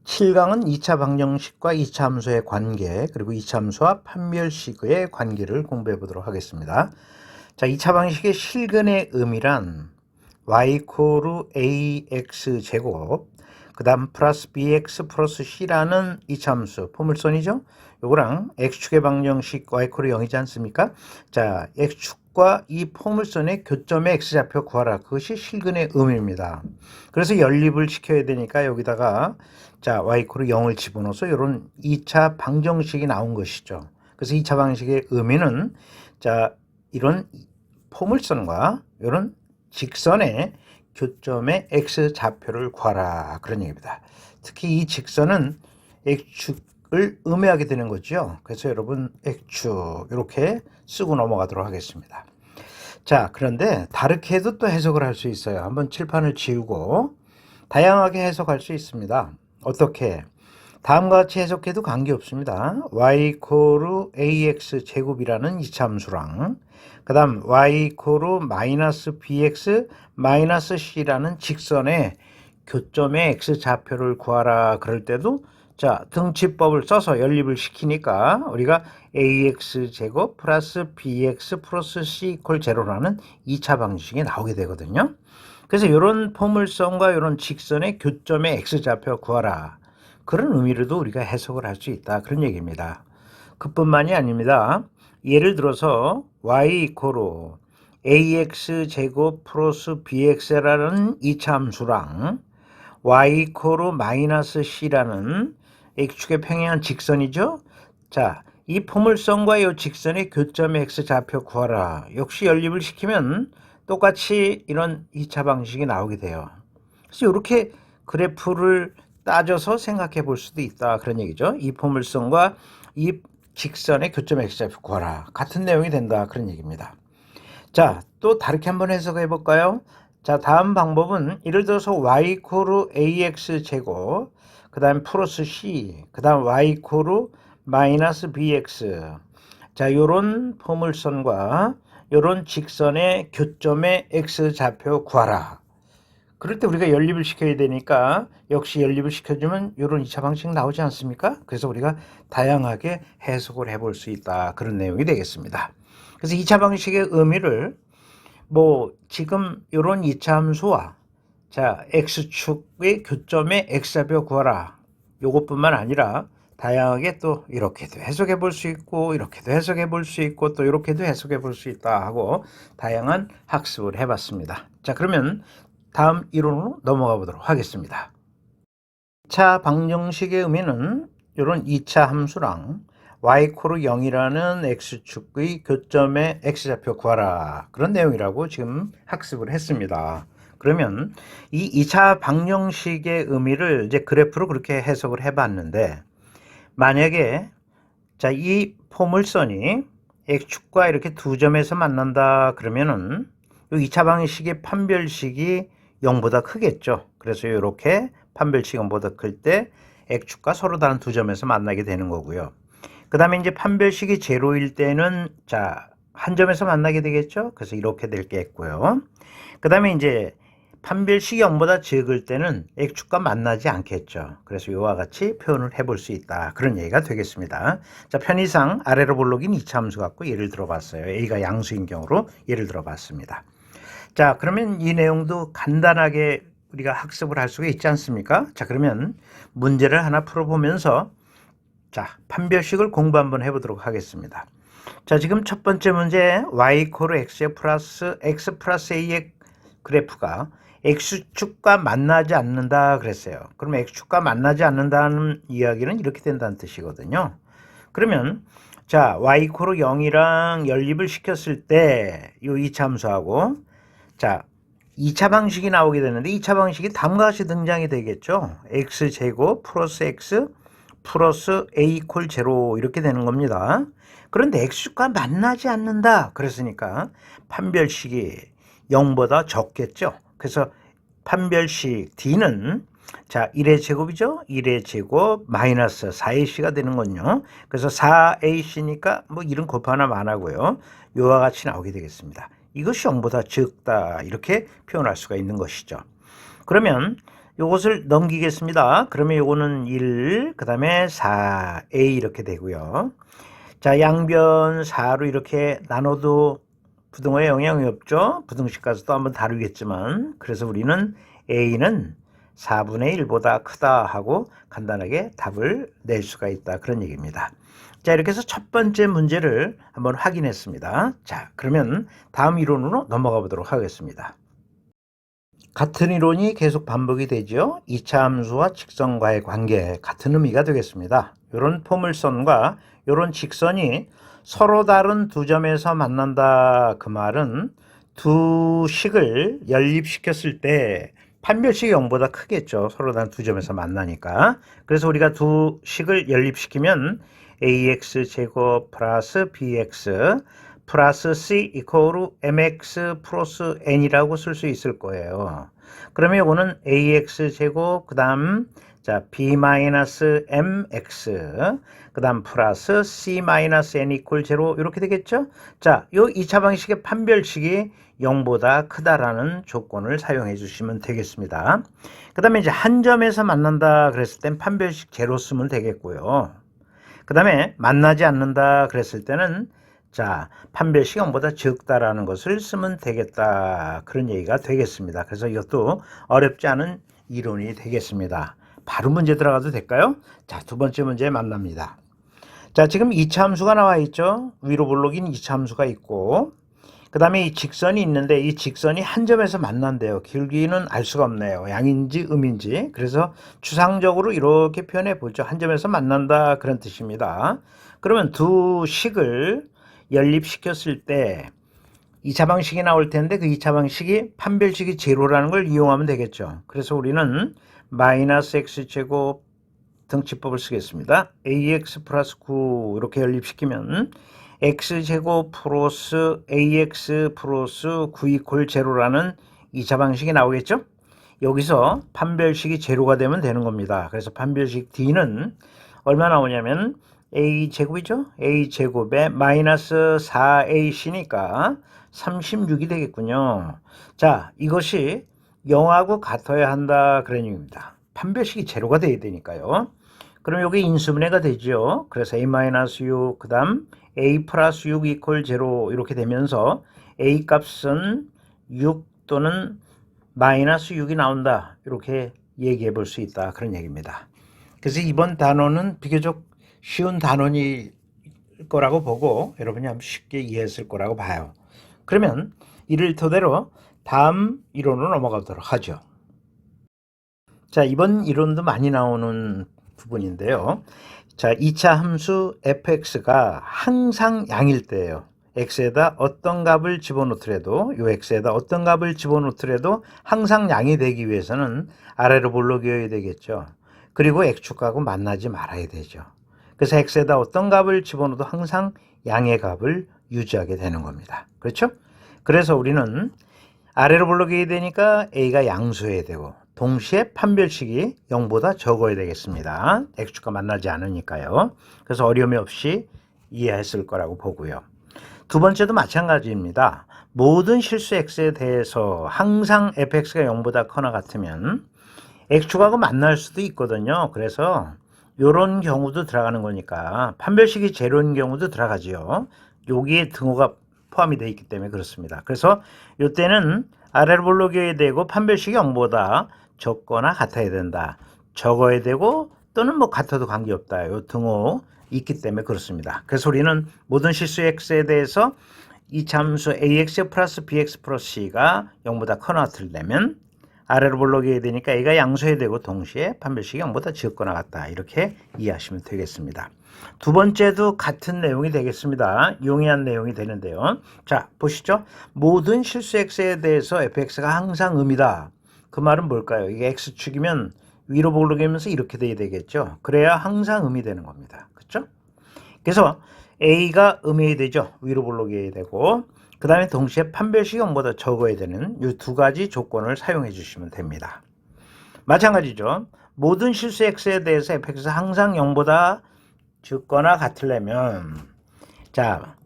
7강은 2차 방정식과 2차 함수의 관계, 그리고 2차 함수와 판별식의 관계를 공부해 보도록 하겠습니다. 자, 2차 방식의 실근의 의미란 y ax 제곱, 그 다음 플러스 bx 플러스 c라는 2차 함수, 포물선이죠? 요거랑 x축의 방정식 y 0이지 않습니까? 자, x축과 이 포물선의 교점의 x좌표 구하라. 그것이 실근의 의미입니다. 그래서 연립을 시켜야 되니까 여기다가 자, y 0을 집어넣어서 이런 2차 방정식이 나온 것이죠. 그래서 2차 방식의 의미는 자, 이런 포물선과 이런 직선의 교점의 x좌표를 구하라, 그런 얘기입니다. 특히 이 직선은 x축을 의미하게 되는 거죠. 그래서 여러분 x축 이렇게 쓰고 넘어가도록 하겠습니다. 자, 그런데 다르게 해도 또 해석을 할 수 있어요. 한번 칠판을 지우고 다양하게 해석할 수 있습니다. 어떻게? 다음과 같이 해석해도 관계없습니다. y ax 제곱이라는 이차함수랑 그 다음 y bx c라는 직선의 교점의 x좌표를 구하라. 그럴 때도 자, 등치법을 써서 연립을 시키니까 우리가 ax 제곱 플러스 bx 플러스 c 이퀄 제로라는 2차 방식이 나오게 되거든요. 그래서 이런 포물선과 이런 직선의 교점의 x좌표 구하라. 그런 의미로도 우리가 해석을 할 수 있다, 그런 얘기입니다. 그뿐만이 아닙니다. 예를 들어서 y ax 제곱 플러스 bx라는 이차 함수랑 y c라는 x축의 평행한 직선이죠. 자, 이 포물선과 이 직선의 교점의 x좌표 구하라. 역시 연립을 시키면 똑같이 이런 2차 방식이 나오게 돼요. 그래서 이렇게 그래프를 따져서 생각해 볼 수도 있다, 그런 얘기죠. 이 포물선과 이 직선의 교점 x좌표 구하라. 같은 내용이 된다, 그런 얘기입니다. 자, 또 다르게 한번 해석해 볼까요? 자, 다음 방법은 예를 들어서 y ax 제곱, 그 다음 플러스 c, 그 다음 y bx. 자, 요런 포물선과 요런 직선의 교점의 x좌표 구하라. 그럴 때 우리가 연립을 시켜야 되니까 역시 연립을 시켜주면 이런 2차 방식 나오지 않습니까? 그래서 우리가 다양하게 해석을 해볼 수 있다, 그런 내용이 되겠습니다. 그래서 2차 방식의 의미를 지금 이런 2차 함수와 자, x축의 교점의 x좌표 구하라. 요것뿐만 아니라 다양하게 또 이렇게도 해석해 볼 수 있고 이렇게도 해석해 볼 수 있고 또 이렇게도 해석해 볼 수 있다 하고 다양한 학습을 해봤습니다. 자, 그러면 다음 이론으로 넘어가 보도록 하겠습니다. 2차 방정식의 의미는 이런 2차 함수랑 y 0이라는 x축의 교점의 x좌표 구하라, 그런 내용이라고 지금 학습을 했습니다. 그러면 이 2차 방정식의 의미를 이제 그래프로 그렇게 해석을 해봤는데, 만약에 자, 이 포물선이 x축과 이렇게 두 점에서 만난다 그러면은 이 2차 방정식의 판별식이 0보다 크겠죠. 그래서 이렇게 판별식 0보다 클 때 x축과 서로 다른 두 점에서 만나게 되는 거고요. 그 다음에 이제 판별식이 제로일 때는 자, 한 점에서 만나게 되겠죠. 그래서 이렇게 될 게 있고요. 그 다음에 이제 판별식이 0보다 적을 때는 x축과 만나지 않겠죠. 그래서 이와 같이 표현을 해볼 수 있다, 그런 얘기가 되겠습니다. 자, 편의상 아래로 볼록인 2차 함수 갖고 예를 들어봤어요. a가 양수인 경우로 예를 들어봤습니다. 자, 그러면 이 내용도 간단하게 우리가 학습을 할 수가 있지 않습니까? 자, 그러면 문제를 하나 풀어보면서 자, 판별식을 공부 한번 해보도록 하겠습니다. 자, 지금 첫 번째 문제 y x 플러스 a의 그래프가 x축과 만나지 않는다 그랬어요. 그럼 x축과 만나지 않는다는 이야기는 이렇게 된다는 뜻이거든요. 그러면 자, y 0이랑 연립을 시켰을 때 이 2차 함수하고 자, 2차 방식이 나오게 되는데 2차 방식이 다음과 같이 등장이 되겠죠. x제곱 플러스 x 플러스 a 이퀄 제로, 이렇게 되는 겁니다. 그런데 x축과 만나지 않는다 그랬으니까 판별식이 0보다 적겠죠. 그래서 판별식 d는 자, 1의 제곱이죠. 1의 제곱 마이너스 4ac가 되는 건요. 그래서 4ac니까 뭐 1은 곱하나 안 하고요. 요와 같이 나오게 되겠습니다. 이것이 0보다 적다, 이렇게 표현할 수가 있는 것이죠. 그러면 요것을 넘기겠습니다. 그러면 요거는 1, 그 다음에 4, A 이렇게 되고요. 자, 양변 4로 이렇게 나눠도 부등호에 영향이 없죠. 부등식 가서도 한번 다루겠지만, 그래서 우리는 A는 4분의 1보다 크다 하고 간단하게 답을 낼 수가 있다, 그런 얘기입니다. 자, 이렇게 해서 첫 번째 문제를 한번 확인했습니다. 자, 그러면 다음 이론으로 넘어가 보도록 하겠습니다. 같은 이론이 계속 반복이 되죠. 2차 함수와 직선과의 관계, 같은 의미가 되겠습니다. 이런 포물선과 이런 직선이 서로 다른 두 점에서 만난다, 그 말은 두 식을 연립시켰을 때 판별식이 0보다 크겠죠. 서로 다른 두 점에서 만나니까. 그래서 우리가 두 식을 연립시키면 ax 제곱 플러스 bx 플러스 c 이퀄 mx 플러스 n이라고 쓸 수 있을 거예요. 그러면 이거는 ax 제곱 그 다음 자 b 마이너스 mx 그 다음 플러스 c 마이너스 n 이퀄 0 이렇게 되겠죠. 자, 요 2차 방식의 판별식이 0보다 크다라는 조건을 사용해 주시면 되겠습니다. 그 다음에 이제 한 점에서 만난다 그랬을 땐 판별식 0 쓰면 되겠고요. 그 다음에 만나지 않는다 그랬을 때는 자, 판별식 0보다 적다라는 것을 쓰면 되겠다, 그런 얘기가 되겠습니다. 그래서 이것도 어렵지 않은 이론이 되겠습니다. 바로 문제 들어가도 될까요? 자, 두 번째 문제 만납니다. 자, 지금 2차 함수가 나와 있죠. 위로 볼록인 2차 함수가 있고, 그 다음에 이 직선이 있는데 이 직선이 한 점에서 만난대요. 길기는 알 수가 없네요. 양인지 음인지. 그래서 추상적으로 이렇게 표현해 보죠. 한 점에서 만난다, 그런 뜻입니다. 그러면 두 식을 연립시켰을 때 2차 방식이 나올 텐데 그 2차 방식이 판별식이 제로라는 걸 이용하면 되겠죠. 그래서 우리는 마이너스 x제곱 등치법을 쓰겠습니다. ax 플러스 9 이렇게 연립시키면 x제곱 플러스 ax 플러스 9 이퀄 제로라는 2차 방식이 나오겠죠. 여기서 판별식이 제로가 되면 되는 겁니다. 그래서 판별식 d는 얼마 나오냐면 a제곱이죠. a제곱에 마이너스 4ac니까 36이 되겠군요. 자, 이것이 0하고 같아야 한다, 그런 얘기입니다. 판별식이 제로가 돼야 되니까요. 그럼 여기 인수분해가 되죠. 그래서 a-6 그 다음 a 플러스 6 이퀄 0 이렇게 되면서 a 값은 6 또는 마이너스 6이 나온다, 이렇게 얘기해 볼 수 있다, 그런 얘기입니다. 그래서 이번 단어는 비교적 쉬운 단원일 거라고 보고 여러분이 아주 쉽게 이해했을 거라고 봐요. 그러면 이를 토대로 다음 이론으로 넘어가도록 하죠. 자, 이번 이론도 많이 나오는 부분인데요. 자, 2차 함수 fx가 항상 양일 때예요. x에다 어떤 값을 집어넣더라도, 요 x에다 어떤 값을 집어넣더라도 항상 양이 되기 위해서는 아래로 볼록이어야 되겠죠. 그리고 x축하고 만나지 말아야 되죠. 그래서 x에다 어떤 값을 집어넣어도 항상 양의 값을 유지하게 되는 겁니다. 그렇죠? 그래서 우리는 아래로 볼록이어야 되니까 a가 양수여야 되고 동시에 판별식이 0보다 적어야 되겠습니다. x축과 만나지 않으니까요. 그래서 어려움이 없이 이해했을 거라고 보고요. 두 번째도 마찬가지입니다. 모든 실수 x에 대해서 항상 fx가 0보다 커나 같으면 x축하고 만날 수도 있거든요. 그래서 이런 경우도 들어가는 거니까 판별식이 제로인 경우도 들어가지요. 여기에 등호가 포함이 되어 있기 때문에 그렇습니다. 그래서 이때는 아래로 볼록이어야 되고 판별식이 0보다 적거나 같아야 된다. 적어야 되고 또는 뭐 같아도 관계없다. 이 등호 있기 때문에 그렇습니다. 그래서 우리는 모든 실수 x에 대해서 이 함수 ax 플러스 bx 플러스 c가 0보다 커나 같으려면 아래로 볼록이어야 되니까 a가 양수해야 되고 동시에 판별식이 0보다 적거나 같다, 이렇게 이해하시면 되겠습니다. 두 번째도 같은 내용이 되겠습니다. 용이한 내용이 되는데요. 자, 보시죠. 모든 실수 x에 대해서 fx가 항상 음이다. 그 말은 뭘까요? 이게 x축이면 위로 볼록이면서 이렇게 돼야 되겠죠. 그래야 항상 음이 되는 겁니다. 그렇죠? 그래서 a가 음해야 되죠. 위로 볼록이어야 되고 그 다음에 동시에 판별식이 0보다 적어야 되는 이 두 가지 조건을 사용해 주시면 됩니다. 마찬가지죠. 모든 실수 x에 대해서 fx가 항상 0보다 적거나 같으려면 자,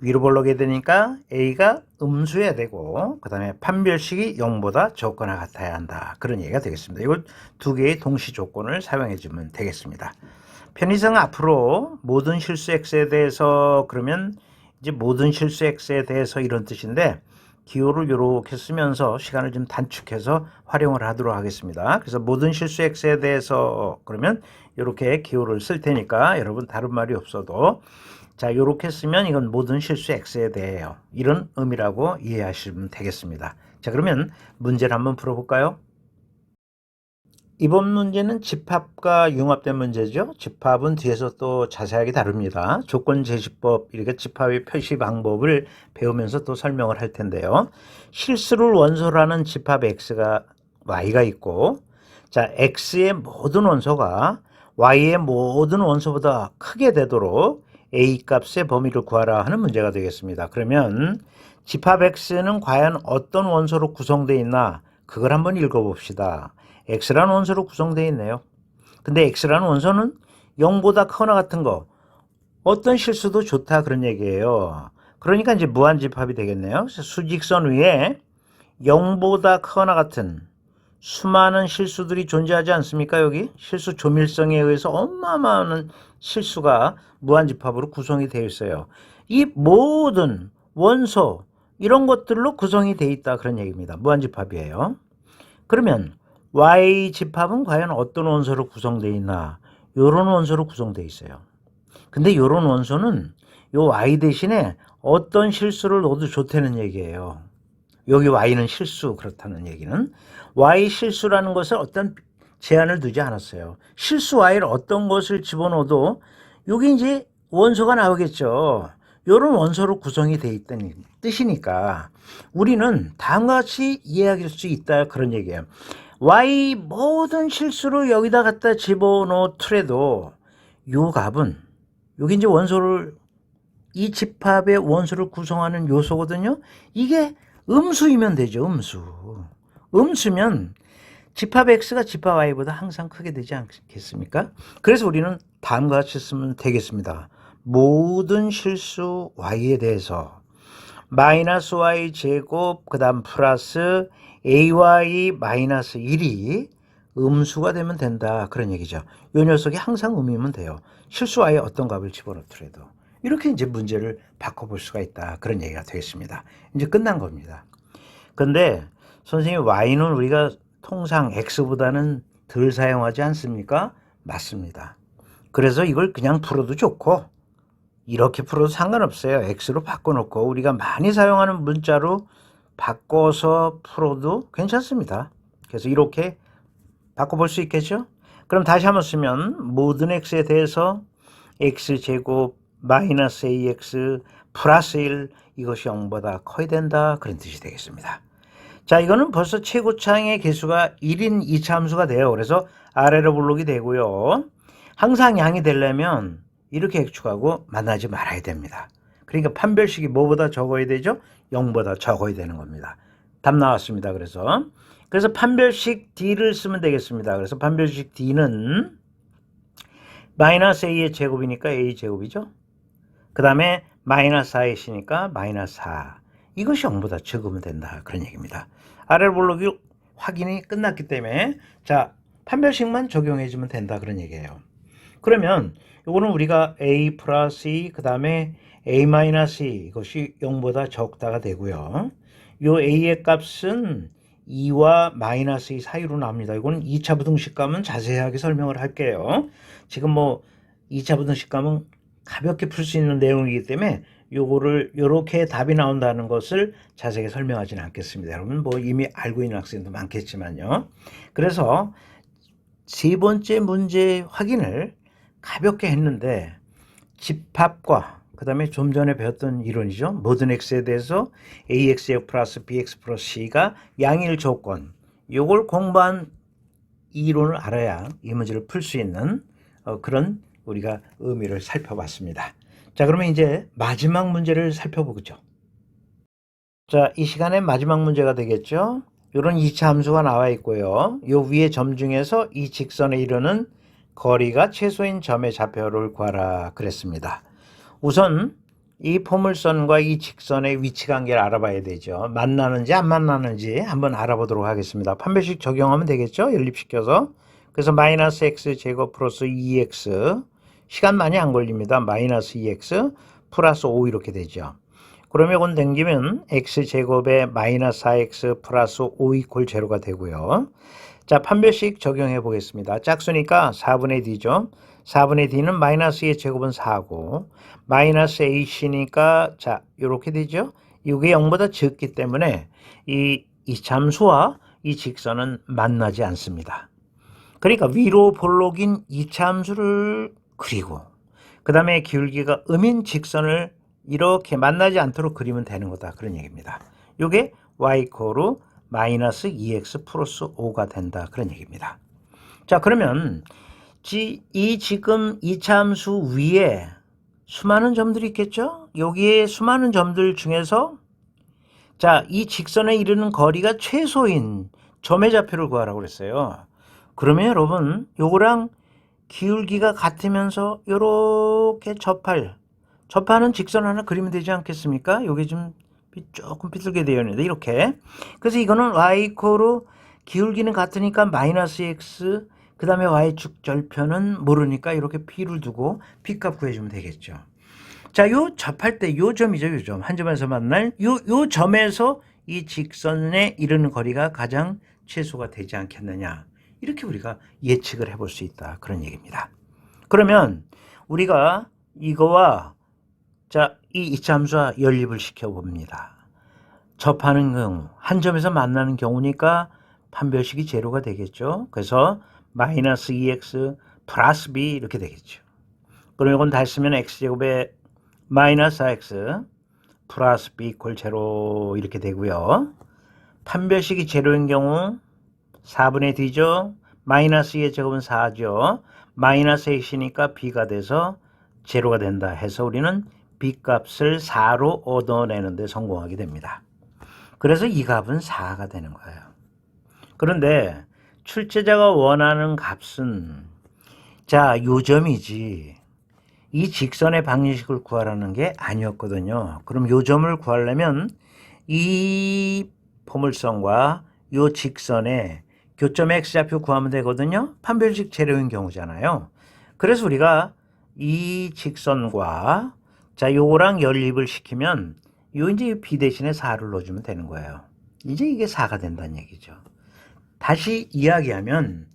위로 볼록해야 되니까 A가 음수여야 되고 그 다음에 판별식이 0보다 적거나 같아야 한다. 그런 얘기가 되겠습니다. 이걸 두 개의 동시 조건을 사용해 주면 되겠습니다. 편의상 앞으로 모든 실수 x에 대해서 그러면 이제 모든 실수 x에 대해서 이런 뜻인데 기호를 이렇게 쓰면서 시간을 좀 단축해서 활용을 하도록 하겠습니다. 그래서 모든 실수 x에 대해서 그러면 이렇게 기호를 쓸 테니까 여러분 다른 말이 없어도 자 이렇게 쓰면 이건 모든 실수 x에 대해요. 이런 의미라고 이해하시면 되겠습니다. 자 그러면 문제를 한번 풀어볼까요? 이번 문제는 집합과 융합된 문제죠. 집합은 뒤에서 또 자세하게 다룹니다. 조건제시법, 이렇게 집합의 표시 방법을 배우면서 또 설명을 할 텐데요. 실수를 원소로 하는 집합 x가 y가 있고 자 x의 모든 원소가 y의 모든 원소보다 크게 되도록 a 값의 범위를 구하라 하는 문제가 되겠습니다. 그러면 집합 x는 과연 어떤 원소로 구성되어 있나 그걸 한번 읽어봅시다. x라는 원소로 구성되어 있네요. 근데 x라는 원소는 0보다 크거나 같은 거 어떤 실수도 좋다 그런 얘기예요. 그러니까 이제 무한집합이 되겠네요. 수직선 위에 0보다 크거나 같은 수많은 실수들이 존재하지 않습니까? 여기 실수 조밀성에 의해서 어마어마한 실수가 무한집합으로 구성이 되어 있어요. 이 모든 원소 이런 것들로 구성이 되어 있다 그런 얘기입니다. 무한집합이에요. 그러면 Y집합은 과연 어떤 원소로 구성되어 있나? 요런 원소로 구성되어 있어요. 근데 요런 원소는 요 Y 대신에 어떤 실수를 넣어도 좋다는 얘기예요. 여기 Y는 실수 그렇다는 얘기는 Y 실수라는 것을 어떤 제한을 두지 않았어요. 실수 Y를 어떤 것을 집어넣어도 여기 이제 원소가 나오겠죠. 요런 원소로 구성이 되어 있다는 뜻이니까 우리는 다음과 같이 이해할 수 있다 그런 얘기예요. Y 모든 실수를 여기다 갖다 집어넣더라도 요 값은 여기 이제 원소를 이 집합의 원소를 구성하는 요소거든요. 이게 음수이면 되죠. 음수면 집합 x가 집합 y보다 항상 크게 되지 않겠습니까? 그래서 우리는 다음과 같이 쓰면 되겠습니다. 모든 실수 y에 대해서 마이너스 y 제곱 그 다음 플러스 ay 마이너스 1이 음수가 되면 된다 그런 얘기죠. 이 녀석이 항상 음이면 돼요. 실수 y에 어떤 값을 집어넣더라도 이렇게 이제 문제를 바꿔볼 수가 있다 그런 얘기가 되겠습니다. 이제 끝난 겁니다. 근데 선생님 y는 우리가 통상 x보다는 덜 사용하지 않습니까? 맞습니다. 그래서 이걸 그냥 풀어도 좋고 이렇게 풀어도 상관없어요. x로 바꿔놓고 우리가 많이 사용하는 문자로 바꿔서 풀어도 괜찮습니다. 그래서 이렇게 바꿔볼 수 있겠죠? 그럼 다시 한번 쓰면 모든 x에 대해서 x제곱 마이너스 ax 플러스 1 이것이 0보다 커야 된다 그런 뜻이 되겠습니다. 자 이거는 벌써 최고창의 개수가 1인 2차 함수가 돼요. 그래서 아래로 블록이 되고요. 항상 양이 되려면 이렇게 x축하고 만나지 말아야 됩니다. 그러니까 판별식이 뭐보다 적어야 되죠? 0보다 적어야 되는 겁니다. 답 나왔습니다. 그래서 판별식 D를 쓰면 되겠습니다. 그래서 판별식 D는 마이너스 A의 제곱이니까 A 제곱이죠. 그 다음에 마이너스 4이니까 마이너스 4. 이것이 0보다 적으면 된다. 그런 얘기입니다. 아래로 블록이 확인이 끝났기 때문에 자 판별식만 적용해주면 된다. 그런 얘기예요. 그러면 이거는 우리가 a 플러스 2, 그 다음에 a 마이너스 2 이것이 0보다 적다가 되고요. 요 a의 값은 2와 마이너스 2 사이로 나옵니다. 이거는 2차 부등식감은 자세하게 설명을 할게요. 지금 뭐 2차 부등식감은 가볍게 풀 수 있는 내용이기 때문에 요거를 요렇게 답이 나온다는 것을 자세하게 설명하지는 않겠습니다. 여러분 뭐 이미 알고 있는 학생도 많겠지만요. 그래서 세 번째 문제 확인을 가볍게 했는데 집합과 그 다음에 좀 전에 배웠던 이론이죠. 모든 x에 대해서 axx 플러스 bx 플러스 c가 양일 조건 요걸 공부한 이론을 알아야 이 문제를 풀 수 있는 그런 우리가 의미를 살펴봤습니다. 자 그러면 이제 마지막 문제를 살펴보죠. 자 이 시간에 마지막 문제가 되겠죠. 이런 2차 함수가 나와 있고요. 요 위에 점 중에서 이 직선에 이르는 거리가 최소인 점의 좌표를 구하라 그랬습니다. 우선 이 포물선과 이 직선의 위치 관계를 알아봐야 되죠. 만나는지 안 만나는지 한번 알아보도록 하겠습니다. 판별식 적용하면 되겠죠? 연립시켜서. 그래서 마이너스 x 제곱 플러스 2x 시간 많이 안 걸립니다. 마이너스 2x 플러스 5 이렇게 되죠. 그러면 이건 당기면 x제곱에 마이너스 4x 플러스 5 이퀄 제로가 되고요. 자, 판별식 적용해 보겠습니다. 짝수니까 4분의 d죠. 4분의 d는 마이너스 2의 제곱은 4고 마이너스 ac니까 자 이렇게 되죠. 이게 0보다 적기 때문에 이 이참수와 이 직선은 만나지 않습니다. 그러니까 위로 볼록인 이참수를 그리고 그 다음에 기울기가 음인 직선을 이렇게 만나지 않도록 그리면 되는 거다. 그런 얘기입니다. 이게 y = 마이너스 2x 플러스 5가 된다. 그런 얘기입니다. 자, 그러면 이 지금 이차함수 위에 수많은 점들이 있겠죠? 여기에 수많은 점들 중에서 자, 이 직선에 이르는 거리가 최소인 점의 좌표를 구하라고 그랬어요. 그러면 여러분 요거랑 기울기가 같으면서 요렇게 접하는 직선 하나 그리면 되지 않겠습니까? 요게 좀 조금 삐뚤게 되어 있는데 이렇게. 그래서 이거는 y = 기울기는 같으니까 마이너스 x 그 다음에 y 축절편은 모르니까 이렇게 p를 두고 p 값 구해주면 되겠죠. 자, 요 접할 때 요 점이죠. 요 점. 한 점에서 만날 요 점에서 이 직선에 이르는 거리가 가장 최소가 되지 않겠느냐. 이렇게 우리가 예측을 해볼 수 있다. 그런 얘기입니다. 그러면 우리가 이거와 자, 이 이차함수와 연립을 시켜봅니다. 접하는 경우, 한 점에서 만나는 경우니까 판별식이 제로가 되겠죠. 그래서 마이너스 2x 플러스 b 이렇게 되겠죠. 그럼 이건 다시 쓰면 x제곱에 마이너스 4x 플러스 b = 제로 이렇게 되고요. 판별식이 제로인 경우 4분의 d죠. 마이너스 2의 제곱은 4죠. 마이너스 x니까 b가 돼서 제로가 된다 해서 우리는 b 값을 4로 얻어내는 데 성공하게 됩니다. 그래서 이 값은 4가 되는 거예요. 그런데 출제자가 원하는 값은 자, 요 점이지 이 직선의 방정식을 구하라는 게 아니었거든요. 그럼 요 점을 구하려면 이 포물선과 요 직선의 교점의 x좌표 구하면 되거든요. 판별식 제로인 경우잖아요. 그래서 우리가 이 직선과 자, 요거랑 연립을 시키면 요 이제 b 대신에 4를 넣어주면 되는 거예요. 이제 이게 4가 된다는 얘기죠. 다시 이야기하면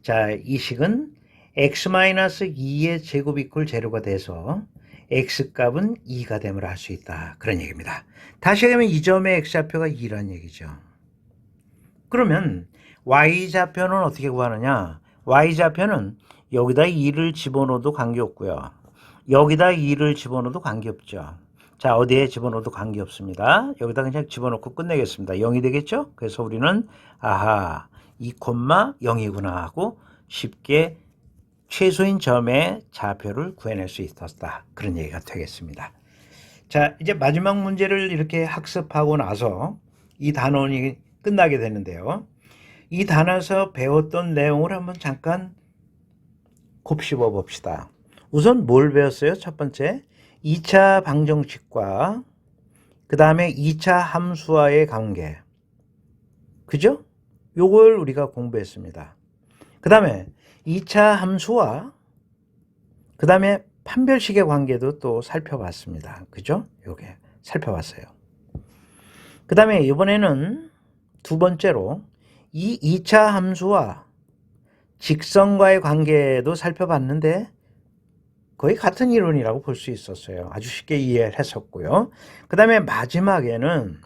자, 이 식은 x-2의 제곱 이퀄 제로가 돼서 x값은 2가 됨을 알 수 있다. 그런 얘기입니다. 다시 하면 이 점의 x좌표가 2라는 얘기죠. 그러면 y좌표는 어떻게 구하느냐? y좌표는 여기다 2를 집어넣어도 관계없고요. 여기다 2를 집어넣어도 관계없죠. 자, 어디에 집어넣어도 관계없습니다. 여기다 그냥 집어넣고 끝내겠습니다. 0이 되겠죠? 그래서 우리는 아하 2,0이구나 하고 쉽게 최소인 점의 좌표를 구해낼 수 있었다. 그런 얘기가 되겠습니다. 자, 이제 마지막 문제를 이렇게 학습하고 나서 이 단원이 끝나게 되는데요. 이 단원에서 배웠던 내용을 한번 잠깐 곱씹어 봅시다. 우선 뭘 배웠어요? 첫 번째, 2차 방정식과 그 다음에 2차 함수와의 관계. 그죠? 요걸 우리가 공부했습니다. 그 다음에 2차 함수와 그 다음에 판별식의 관계도 또 살펴봤습니다. 그죠? 요게 살펴봤어요. 그 다음에 이번에는 두 번째로 이 2차 함수와 직선과의 관계도 살펴봤는데 거의 같은 이론이라고 볼 수 있었어요. 아주 쉽게 이해를 했었고요. 그 다음에 마지막에는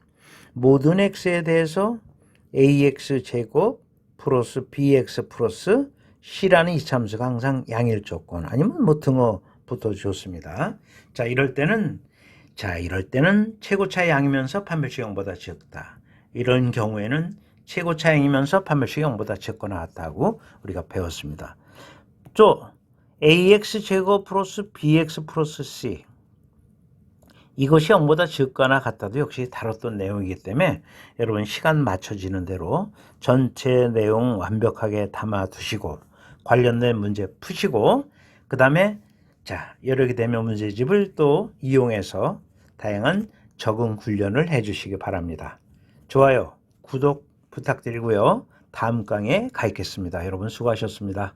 모든 x에 대해서 ax 제곱 플러스 bx 플러스 c라는 이차함수가 항상 양일 조건 아니면 뭐 등호 붙어줬습니다. 자, 이럴 때는 최고차 양이면서 판별식 0보다 적다. 이런 경우에는 최고차 양이면서 판별식 0보다 적거나 같다고 우리가 배웠습니다. 또 ax 제곱 플러스 bx 플러스 c 이것이 0보다 적거나 같다도 역시 다뤘던 내용이기 때문에 여러분 시간 맞춰지는 대로 전체 내용 완벽하게 담아 두시고 관련된 문제 푸시고 그 다음에 자, 여러 대면 문제집을 또 이용해서 다양한 적응 훈련을 해주시기 바랍니다. 좋아요, 구독 부탁드리고요. 다음 강의에 가겠습니다. 여러분 수고하셨습니다.